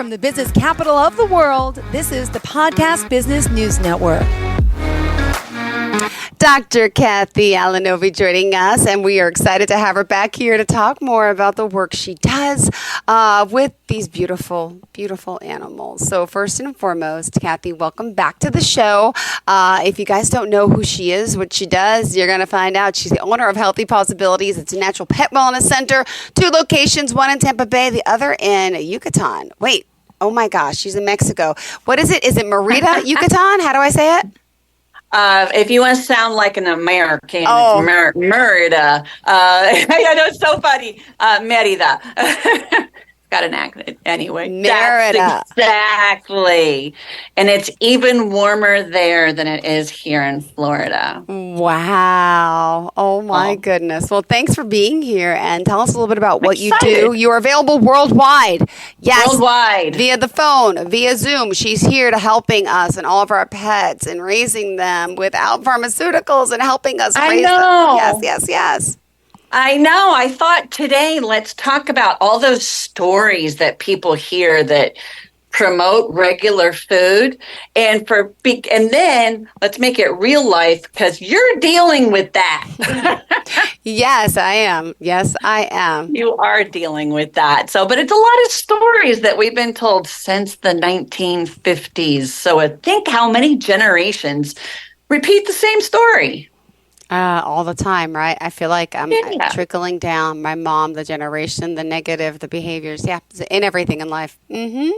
from the business capital of the world, this is the Podcast Business News Network. Dr. Cathy Alinovi joining us, and we are excited to have her back here to talk more about the work she does with these beautiful, beautiful animals. So first and foremost, Cathy, welcome back to the show. If you guys don't know who she is, what she does, you're going to find out. She's the owner of Healthy PAWSibilities. It's a natural pet wellness center, 2 locations, one in Tampa Bay, the other in Yucatan. Wait, oh my gosh, she's in Mexico. What is it? Is it Merida, Yucatan? How do I say it? If you want to sound like an American, it's Merida. I know, it's so funny. Merida. Got an accent. Anyway. Merida. Exactly. And it's even warmer there than it is here in Florida. Wow. Oh, my goodness. Well, thanks for being here, and tell us a little bit about what you do. You are available worldwide. Yes. Worldwide. Via the phone, via Zoom. She's here to helping us and all of our pets and raising them without pharmaceuticals and helping us raise them. Yes. I know. I thought today, let's talk about all those stories that people hear that promote regular food, and then let's make it real life, because you're dealing with that. Yes, I am. You are dealing with that. But it's a lot of stories that we've been told since the 1950s. So think how many generations repeat the same story. All the time, right? I feel like I'm trickling down my mom, the generation, the negative, the behaviors, in everything in life. Mm-hmm.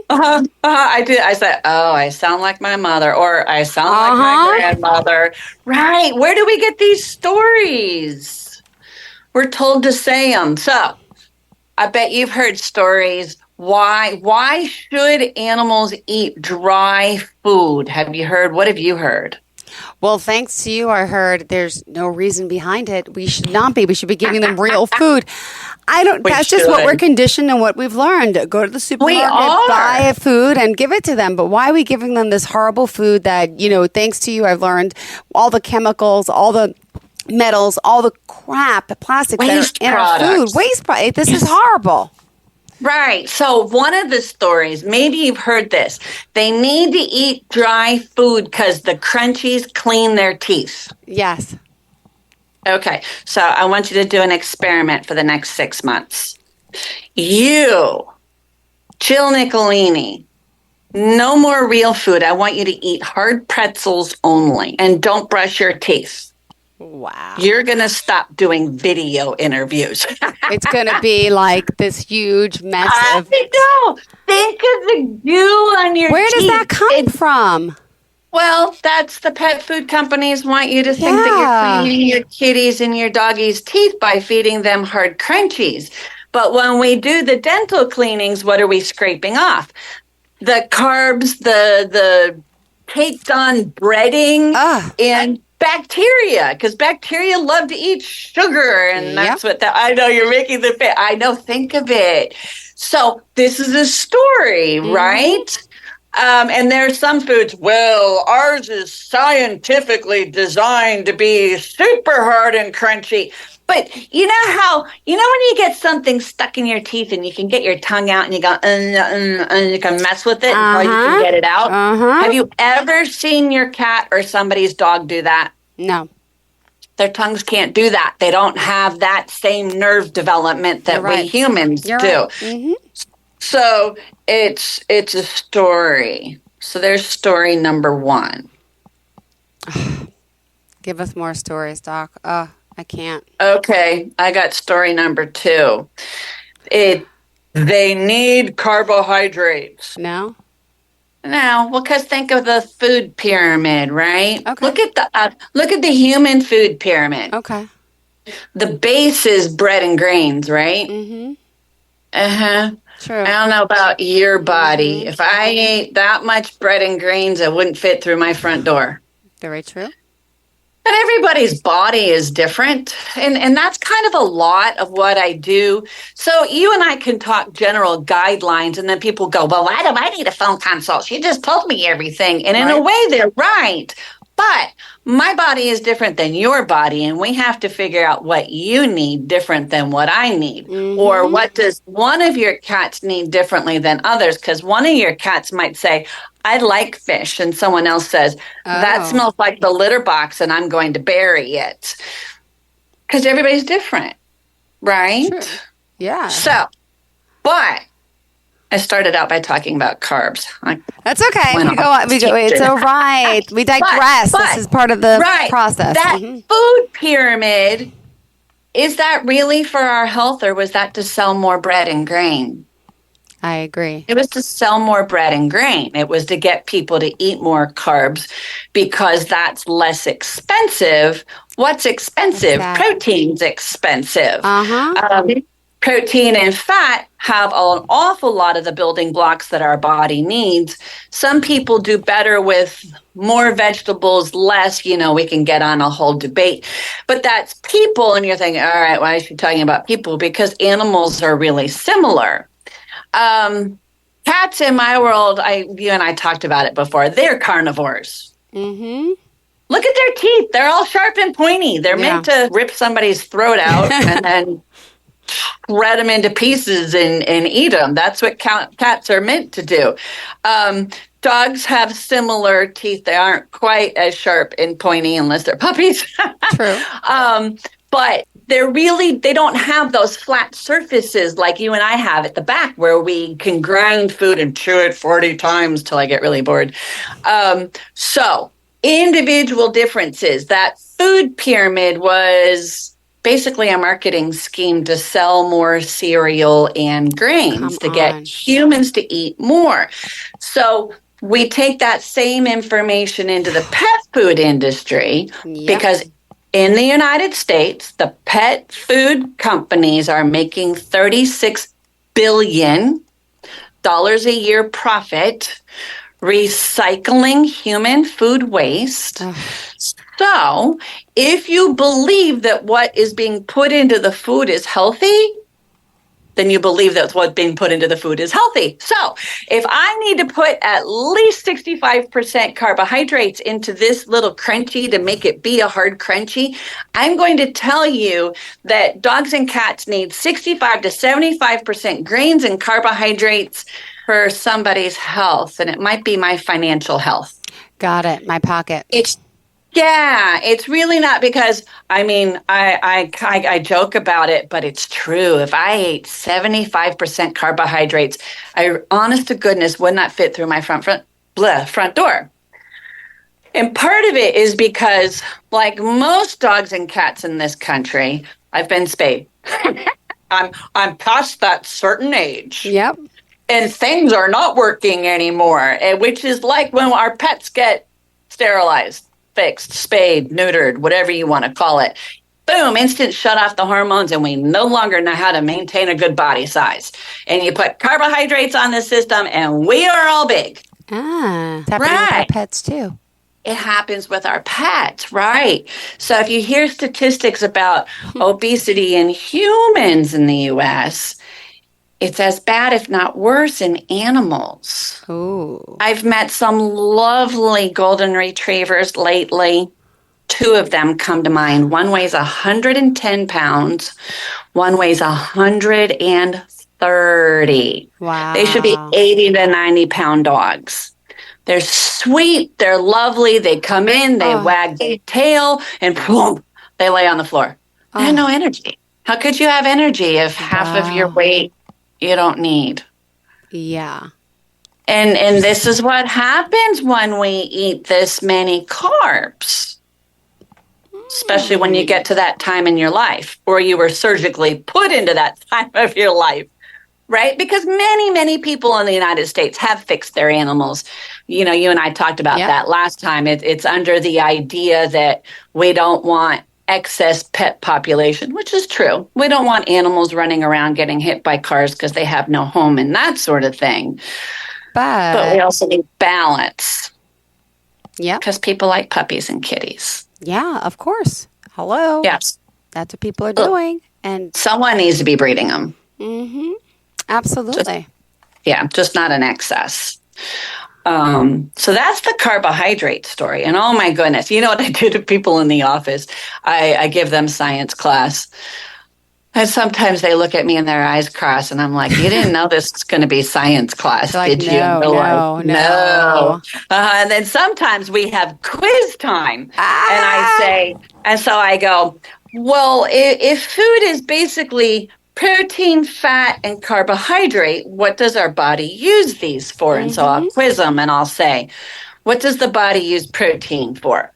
I do. I said, I sound like my mother, or I sound like my grandmother. Right. Where do we get these stories? We're told to say them. So I bet you've heard stories. Why should animals eat dry food? Have you heard? What have you heard? Well, thanks to you, I heard there's no reason behind it. We should not be. We should be giving them real food. That's just what we're conditioned and what we've learned. Go to the supermarket, buy a food, and give it to them. But why are we giving them this horrible food that, thanks to you, I've learned all the chemicals, all the metals, all the crap, plastics that are in our food. Waste products. This is horrible. Right. So one of the stories, maybe you've heard this, they need to eat dry food because the crunchies clean their teeth. Yes. Okay. So I want you to do an experiment for the next 6 months. You, Jill Nicolini, no more real food. I want you to eat hard pretzels only, and don't brush your teeth. Wow. You're going to stop doing video interviews. It's going to be like this huge mess of... I know. Think of the goo on your teeth. Where does that come from? Well, that's the pet food companies want you to think that you're cleaning your kitties and your doggies' teeth by feeding them hard crunchies. But when we do the dental cleanings, what are we scraping off? The carbs, the caked on breading, and bacteria, because bacteria love to eat sugar, and that's what I know you're making the face. I know, think of it. So this is a story, right? And there's some foods, ours is scientifically designed to be super hard and crunchy. But you know when you get something stuck in your teeth and you can get your tongue out and you go, and you can mess with it until you can get it out? Have you ever seen your cat or somebody's dog do that? No. Their tongues can't do that. They don't have that same nerve development that we humans do. Right. Mm-hmm. So it's a story. So there's story number 1. Give us more stories, Doc. I can't. Okay, I got story number 2. They need carbohydrates. No? No, well, because think of the food pyramid, right? Okay. Look at the human food pyramid. Okay. The base is bread and grains, right? Mm-hmm. True. I don't know about your body. If I ate that much bread and grains, it wouldn't fit through my front door. Very true. But everybody's body is different, and that's kind of a lot of what I do. So you and I can talk general guidelines, and then people go, well, why do I need a phone consult? She just told me everything. And in a way, they're right. But my body is different than your body, and we have to figure out what you need different than what I need. Or what does one of your cats need differently than others? Because one of your cats might say, I like fish, and someone else says, that smells like the litter box, and I'm going to bury it. Because everybody's different, right? True. Yeah. So, but I started out by talking about carbs. That's okay. We go. It's all right. We digress. This is part of the process. That food pyramid, is that really for our health, or was that to sell more bread and grain? I agree. It was to sell more bread and grain. It was to get people to eat more carbs because that's less expensive. What's expensive? Exactly. Protein's expensive. Uh-huh. Protein and fat have an awful lot of the building blocks that our body needs. Some people do better with more vegetables, less. We can get on a whole debate. But that's people, and you're thinking, all right, why is she talking about people? Because animals are really similar. Cats in my world, you and I talked about it before, they're carnivores. Mm-hmm. Look at their teeth. They're all sharp and pointy. They're meant to rip somebody's throat out and then shred them into pieces and eat them. That's what cats are meant to do. Dogs have similar teeth. They aren't quite as sharp and pointy unless they're puppies. True. But they don't have those flat surfaces like you and I have at the back where we can grind food and chew it 40 times till I get really bored. So individual differences. That food pyramid was basically a marketing scheme to sell more cereal and grains to get humans to eat more. So we take that same information into the pet food industry because in the United States, the pet food companies are making $36 billion a year profit recycling human food waste. So if you believe that what is being put into the food is healthy, then you believe that what's being put into the food is healthy. So if I need to put at least 65% carbohydrates into this little crunchy to make it be a hard crunchy, I'm going to tell you that dogs and cats need 65 to 75% grains and carbohydrates for somebody's health. And it might be my financial health. Got it. My pocket. It's really not because, I joke about it, but it's true. If I ate 75% carbohydrates, I, honest to goodness, would not fit through my front door. And part of it is because, like most dogs and cats in this country, I've been spayed. I'm past that certain age. Yep. And things are not working anymore, which is like when our pets get sterilized, fixed, spayed, neutered, whatever you want to call it. Boom, instant shut off the hormones, and we no longer know how to maintain a good body size. And you put carbohydrates on the system, and we are all big. It's happening with our pets, too. It happens with our pets, right? So if you hear statistics about obesity in humans in the U.S., it's as bad, if not worse, in animals. Ooh. I've met some lovely golden retrievers lately. 2 of them come to mind. One weighs 110 pounds. One weighs 130. Wow. They should be 80 to 90-pound dogs. They're sweet. They're lovely. They come in, they wag their tail, and boom, they lay on the floor. They have no energy. How could you have energy if half of your weight you don't need? Yeah. And this is what happens when we eat this many carbs, especially when you get to that time in your life, or you were surgically put into that time of your life, right? Because many, many people in the United States have fixed their animals. You know, you and I talked about that last time. It's under the idea that we don't want excess pet population, which is true. We don't want animals running around getting hit by cars because they have no home and that sort of thing. But we also need balance. Yeah. Because people like puppies and kitties. Yeah, of course. Hello. Yes. That's what people are doing. And someone needs to be breeding them. Mm-hmm. Absolutely. Just not in excess. So that's the carbohydrate story. And oh my goodness, you know what I do to people in the office? I give them science class. And sometimes they look at me and their eyes cross, and I'm like, "You didn't know this was going to be science class, did you?" No. And then sometimes we have quiz time, and so I go, "Well, if food is basically protein, fat, and carbohydrate, what does our body use these for?" And so I'll quiz them, and I'll say, "What does the body use protein for?"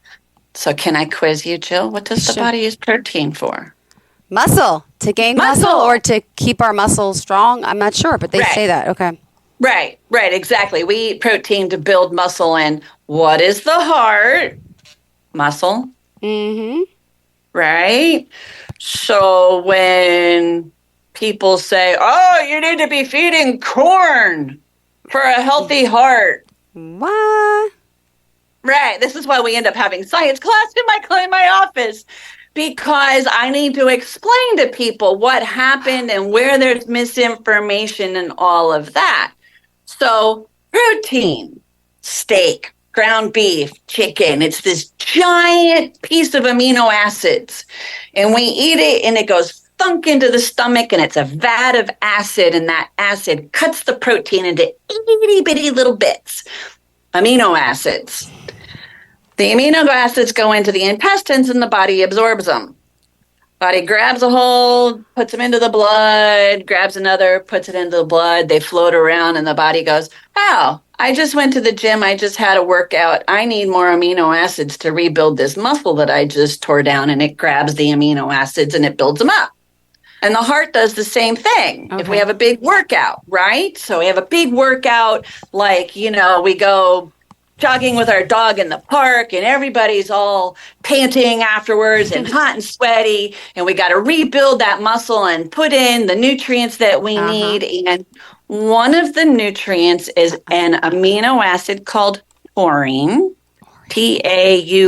So can I quiz you, Jill? What does the body use protein for? Muscle. To gain muscle or to keep our muscles strong? I'm not sure, but they say that. Okay. Right, exactly. We eat protein to build muscle. And what is the heart? Muscle. Mm-hmm. Right? So when people say, "Oh, you need to be feeding corn for a healthy heart." What? Right. This is why we end up having science class in my office. Because I need to explain to people what happened and where there's misinformation and all of that. So protein, steak, ground beef, chicken, it's this giant piece of amino acids. And we eat it and it goes thunk into the stomach and it's a vat of acid. And that acid cuts the protein into itty bitty little bits, amino acids. The amino acids go into the intestines and the body absorbs them. Body grabs a hold, puts them into the blood, grabs another, puts it into the blood. They float around and the body goes, "Oh, I just went to the gym. I just had a workout. I need more amino acids to rebuild this muscle that I just tore down." And it grabs the amino acids and it builds them up. And the heart does the same thing. Okay. If we have a big workout, right? So we have a big workout, like, we go jogging with our dog in the park and everybody's all panting afterwards and hot and sweaty. And we got to rebuild that muscle and put in the nutrients that we need. And one of the nutrients is an amino acid called taurine, Taurine.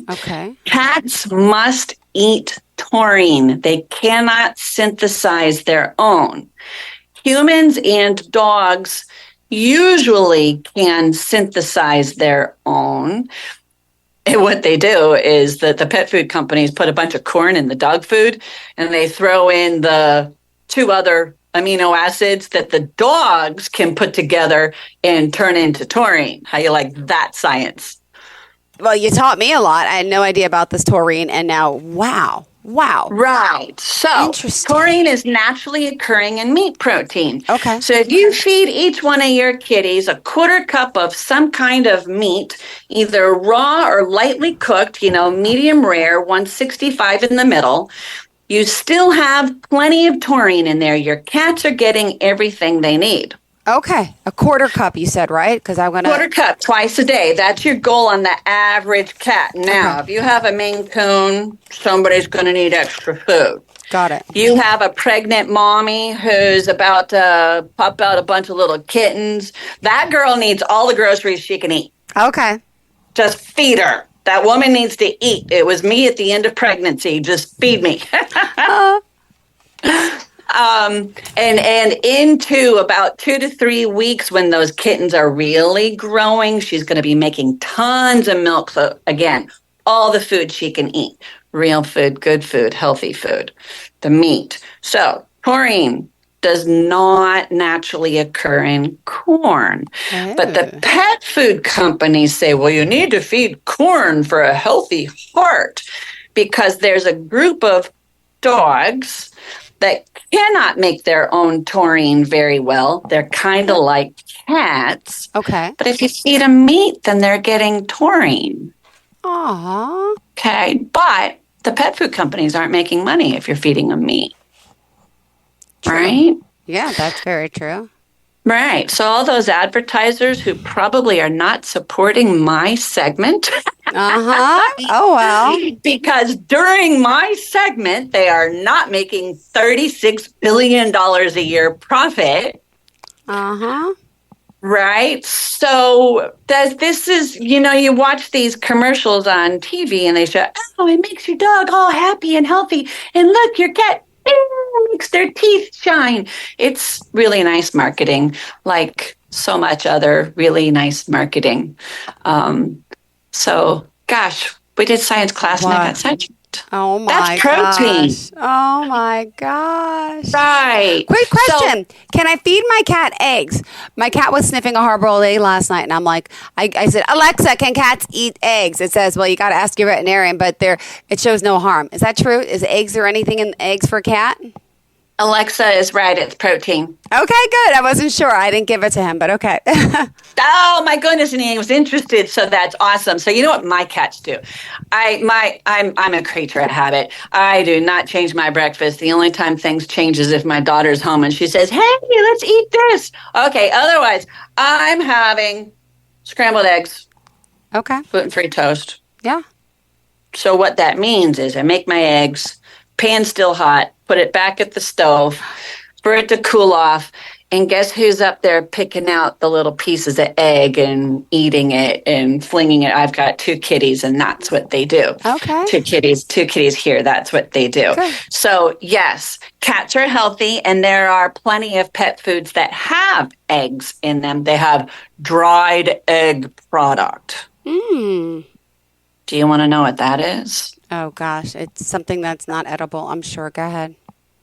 Okay. Cats must eat taurine. They cannot synthesize their own. Humans and dogs usually can synthesize their own. And what they do is that the pet food companies put a bunch of corn in the dog food and they throw in the two other amino acids that the dogs can put together and turn into taurine. How you like that science? Well, you taught me a lot. I had no idea about this taurine, and now, wow. Right. So taurine is naturally occurring in meat protein. Okay. So if you feed each one of your kitties a quarter cup of some kind of meat, either raw or lightly cooked, medium rare, 165 in the middle, you still have plenty of taurine in there. Your cats are getting everything they need. Okay. A quarter cup, you said, right? Because I'm going to... Quarter cup twice a day. That's your goal on the average cat. Now, If you have a Maine Coon, somebody's going to need extra food. Got it. You have a pregnant mommy who's about to pop out a bunch of little kittens. That girl needs all the groceries she can eat. Okay. Just feed her. That woman needs to eat. It was me at the end of pregnancy. Just feed me. And into about 2 to 3 weeks when those kittens are really growing, she's going to be making tons of milk. So again, all the food she can eat, real food, good food, healthy food, the meat. So taurine does not naturally occur in corn. Oh. But the pet food companies say, well, you need to feed corn for a healthy heart because there's a group of dogs that cannot make their own taurine very well. They're kind of like cats. Okay. But if you feed them meat, then they're getting taurine. Aww. Okay. But the pet food companies aren't making money if you're feeding them meat. True. Right? Yeah, that's very true. Right. So all those advertisers who probably are not supporting my segment. Oh, well. Because during my segment, they are not making $36 billion a year profit. Right. So this is, you watch these commercials on TV and they show, oh, it makes your dog all happy and healthy. And look, your cat makes their teeth shine. It's really nice marketing. Like so much other really nice marketing. So, gosh, we did science class and I got sidetracked. Oh my That's protein. gosh. Oh my gosh. Right. Quick question. Can I feed my cat eggs? My cat was sniffing a hard-boiled egg last night, and I'm like, I said, Alexa, can cats eat eggs? It says, well, you got to ask your veterinarian, but it shows no harm. Is that true? Is eggs or anything in eggs for a cat? Alexa is right. It's protein. Okay, good. I wasn't sure. I didn't give it to him, but okay. Oh my goodness! And he was interested, so that's awesome. So you know what my cats do? I'm a creature of habit. I do not change my breakfast. The only time things change is if my daughter's home and she says, "Hey, let's eat this." Okay. Otherwise, I'm having scrambled eggs, Okay. gluten-free toast. Yeah. So what that means is I make my eggs, pan still hot, put it back at the stove for it to cool off. And guess who's up there picking out the little pieces of egg and eating it and flinging it? I've got 2 kitties, and that's what they do. Okay. 2 kitties here. That's what they do. Good. So, yes, cats are healthy, and there are plenty of pet foods that have eggs in them. They have dried egg product. Mm. Do you want to know what that is? Oh, gosh. It's something that's not edible, I'm sure. Go ahead.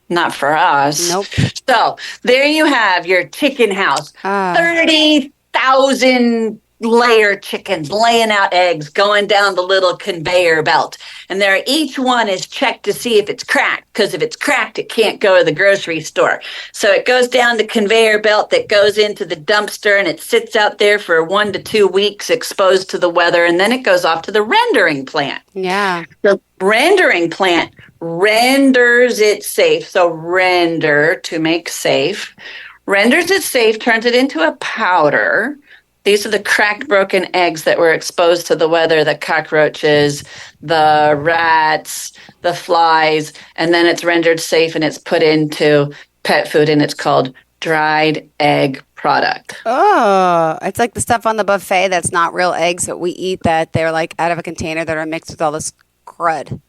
Not for us. Nope. So there you have your chicken house. 30,000 layer chickens laying out eggs, going down the little conveyor belt. And each one is checked to see if it's cracked, because if it's cracked, it can't go to the grocery store. So it goes down the conveyor belt that goes into the dumpster, and it sits out there for 1 to 2 weeks exposed to the weather. And then it goes off to the rendering plant. Yeah. The rendering plant renders it safe. So render, to make safe, renders it safe, turns it into a powder. These are the cracked, broken eggs that were exposed to the weather, the cockroaches, the rats, the flies, and then it's rendered safe and it's put into pet food, and it's called dried egg product. Oh, it's like the stuff on the buffet that's not real eggs that we eat, that they're like out of a container that are mixed with all this crud.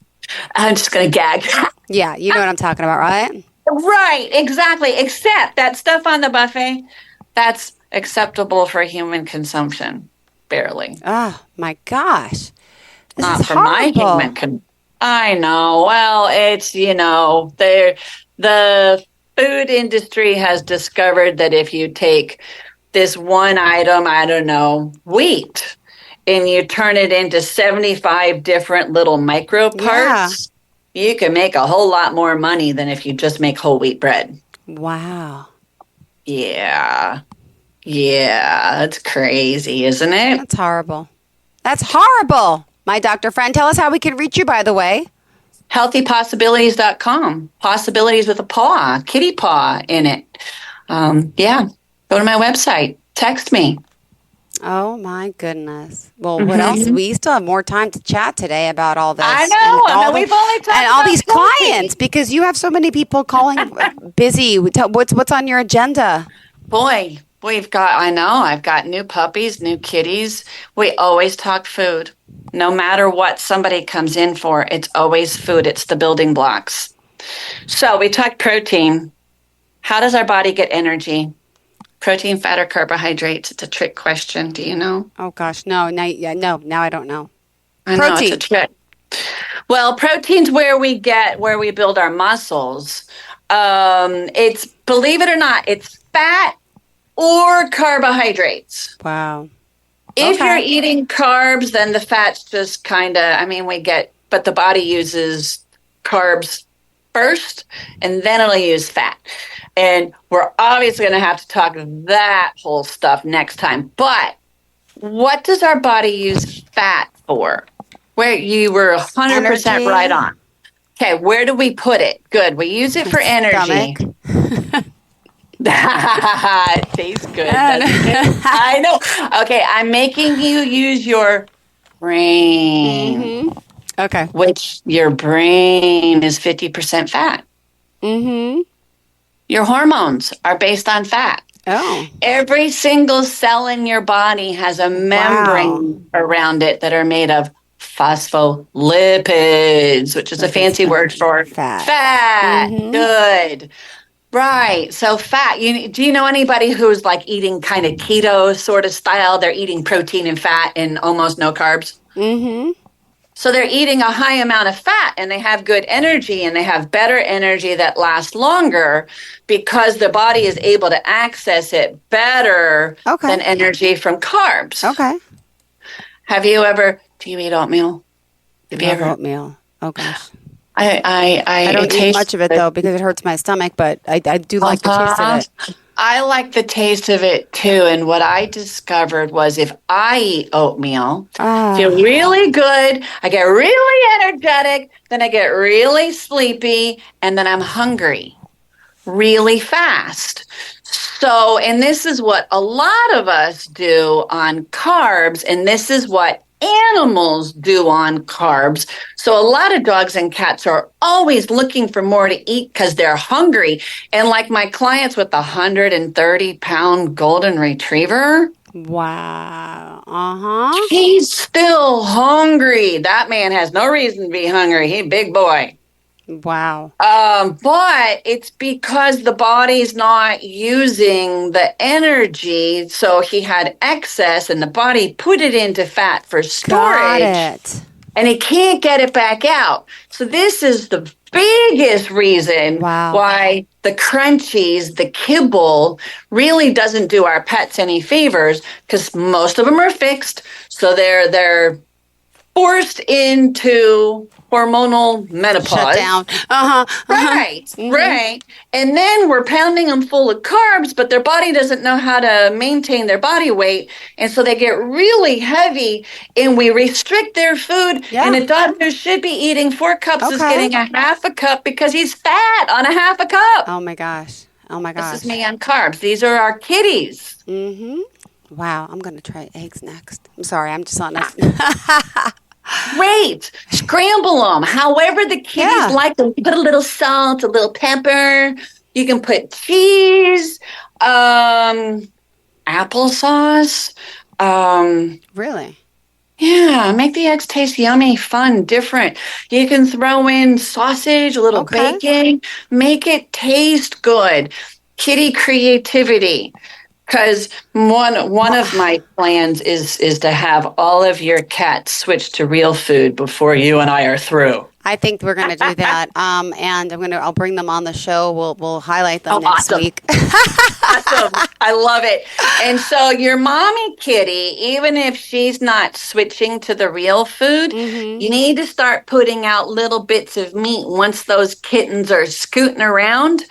I'm just going to gag. Yeah, you know what I'm talking about, right? Right, exactly. Except that stuff on the buffet, that's acceptable for human consumption. Barely. Oh, my gosh. This Not is for my horrible. human I know. Well, it's, the food industry has discovered that if you take this one item, I don't know, wheat, and you turn it into 75 different little micro parts, you can make a whole lot more money than if you just make whole wheat bread. Wow. Yeah. Yeah, that's crazy, isn't it? That's horrible. That's horrible. My doctor friend, tell us how we can reach you, by the way. HealthyPawSibilities.com. Possibilities with a paw, kitty paw in it. Yeah, go to my website. Text me. Oh, my goodness. Well, what else? We still have more time to chat today about all this. I know. We've only talked and all about these healthy. clients, because you have so many people calling busy. What's on your agenda? Boy, I've got new puppies, new kitties. We always talk food. No matter what somebody comes in for, it's always food. It's the building blocks. So we talked protein. How does our body get energy? Protein, fat, or carbohydrates? It's a trick question. Do you know? Oh, gosh. No. Now I don't know. I know, it's a trick. Well, protein's where we build our muscles. It's, believe it or not, it's fat or carbohydrates. Wow. If you're eating carbs, then the fat's just kind of, but the body uses carbs first, and then it'll use fat. And we're obviously going to have to talk that whole stuff next time. But what does our body use fat for? Where you were 100% Energy. right on. Okay, where do we put it? Good. We use it for energy. It tastes good. Doesn't it? I know. Okay, I'm making you use your brain. Mm-hmm. Okay. Which your brain is 50% fat. Mm-hmm. Your hormones are based on fat. Oh. Every single cell in your body has a membrane around it that are made of phospholipids, which is a fancy word for fat. Mm-hmm. Good. Right. So fat. Do you know anybody who's like eating kind of keto sort of style? They're eating protein and fat and almost no carbs. Mm-hmm. So they're eating a high amount of fat and they have good energy and they have better energy that lasts longer because the body is able to access it better than energy from carbs. Okay. Do you eat oatmeal? Have you ever oatmeal? Oh gosh. I don't eat much of it though because it hurts my stomach, but I do like the taste of it. I like the taste of it too. And what I discovered was if I eat oatmeal, feel really good, I get really energetic, then I get really sleepy, and then I'm hungry really fast. So, and this is what a lot of us do on carbs, and this is what animals do on carbs. So a lot of dogs and cats are always looking for more to eat because they're hungry. And like my clients with the 130-pound golden retriever. Wow. Uh-huh. He's still hungry. That man has no reason to be hungry. He's a big boy. Wow. But it's because the body's not using the energy. So he had excess and the body put it into fat for storage. Got it. And he can't get it back out. So this is the biggest reason why the crunchies, the kibble, really doesn't do our pets any favors because most of them are fixed. So they're forced into hormonal menopause. Shut down. Right, right. And then we're pounding them full of carbs, but their body doesn't know how to maintain their body weight. And so they get really heavy and we restrict their food. Yeah. And a dog who should be eating 4 cups is getting a half a cup because he's fat on a half a cup. Oh my gosh. Oh my gosh. This is me on carbs. These are our kitties. Mm-hmm. Wow. I'm going to try eggs next. I'm sorry. I'm just on this. Great. Scramble them. However the kitties like them. Put a little salt, a little pepper. You can put cheese, applesauce. Really? Yeah. Make the eggs taste yummy, fun, different. You can throw in sausage, a little bacon. Make it taste good. Kitty creativity. Because one of my plans is to have all of your cats switch to real food before you and I are through. I think we're going to do that, and I'll bring them on the show. We'll highlight them next week. Awesome! I love it. And so your mommy kitty, even if she's not switching to the real food, you need to start putting out little bits of meat once those kittens are scooting around.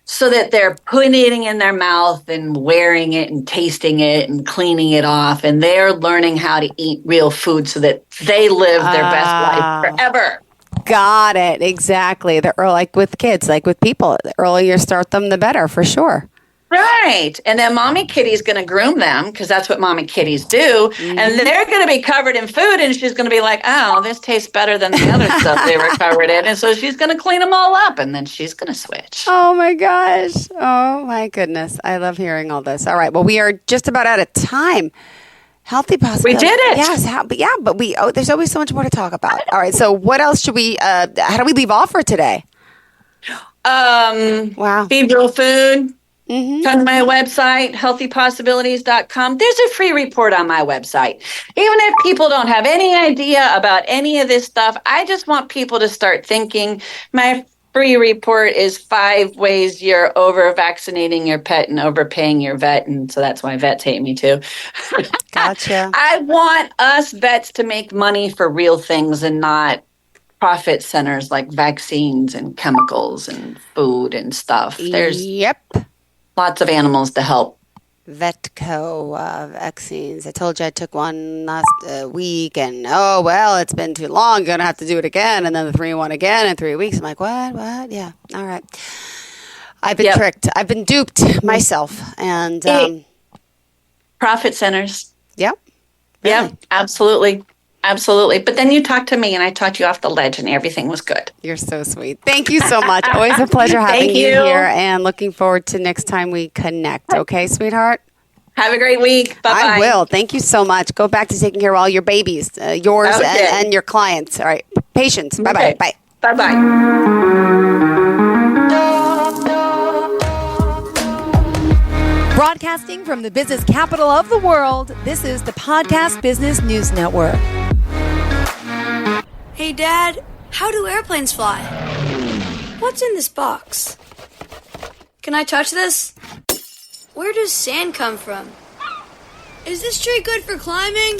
So that they're putting it in their mouth and wearing it and tasting it and cleaning it off. And they're learning how to eat real food so that they live their best life forever. Got it. Exactly. Like with kids, like with people, the earlier you start them, the better, for sure. Right. And then mommy kitty's going to groom them because that's what mommy kitties do. And they're going to be covered in food and she's going to be like, oh, this tastes better than the other stuff they were covered in. And so she's going to clean them all up and then she's going to switch. Oh, my gosh. Oh, my goodness. I love hearing all this. All right. Well, we are just about out of time. Healthy possibilities. We did it. Yes. But there's always so much more to talk about. All right. So what else should we, how do we leave off for today? Feed real food. Come to my website, healthypossibilities.com. There's a free report on my website. Even if people don't have any idea about any of this stuff, I just want people to start thinking. My free report is 5 ways you're over-vaccinating your pet and overpaying your vet, and so that's why vets hate me too. Gotcha. I want us vets to make money for real things and not profit centers like vaccines and chemicals and food and stuff. There's lots of animals to help. Vetco vaccines. I told you I took one last week, and it's been too long. You're gonna have to do it again, and then the 3-1 again in 3 weeks. I'm like, what? Yeah, all right. I've been tricked. I've been duped myself, and profit centers. Yep. Really. Yeah, absolutely. Absolutely. But then you talked to me and I talked you off the ledge and everything was good. You're so sweet. Thank you so much. Always a pleasure having you here and looking forward to next time we connect. Okay, sweetheart? Have a great week. Bye-bye. I will. Thank you so much. Go back to taking care of all your babies, yours and your clients. All right. Patience. Bye-bye. Okay. Bye. Bye-bye. Broadcasting from the business capital of the world, this is the Podcast Business News Network. Hey, Dad, how do airplanes fly? What's in this box? Can I touch this? Where does sand come from? Is this tree good for climbing?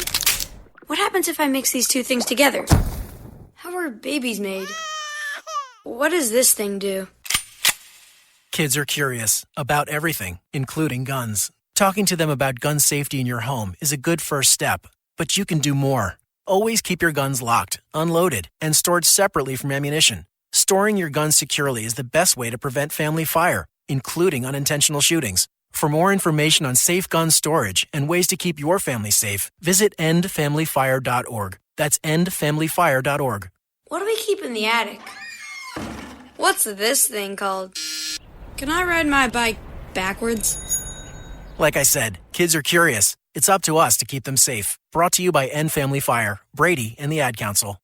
What happens if I mix these two things together? How are babies made? What does this thing do? Kids are curious about everything, including guns. Talking to them about gun safety in your home is a good first step, but you can do more. Always keep your guns locked, unloaded, and stored separately from ammunition. Storing your guns securely is the best way to prevent family fire, including unintentional shootings. For more information on safe gun storage and ways to keep your family safe, visit endfamilyfire.org. That's endfamilyfire.org. What do we keep in the attic? What's this thing called? Can I ride my bike backwards? Like I said, kids are curious. It's up to us to keep them safe. Brought to you by End Family Fire, Brady, and the Ad Council.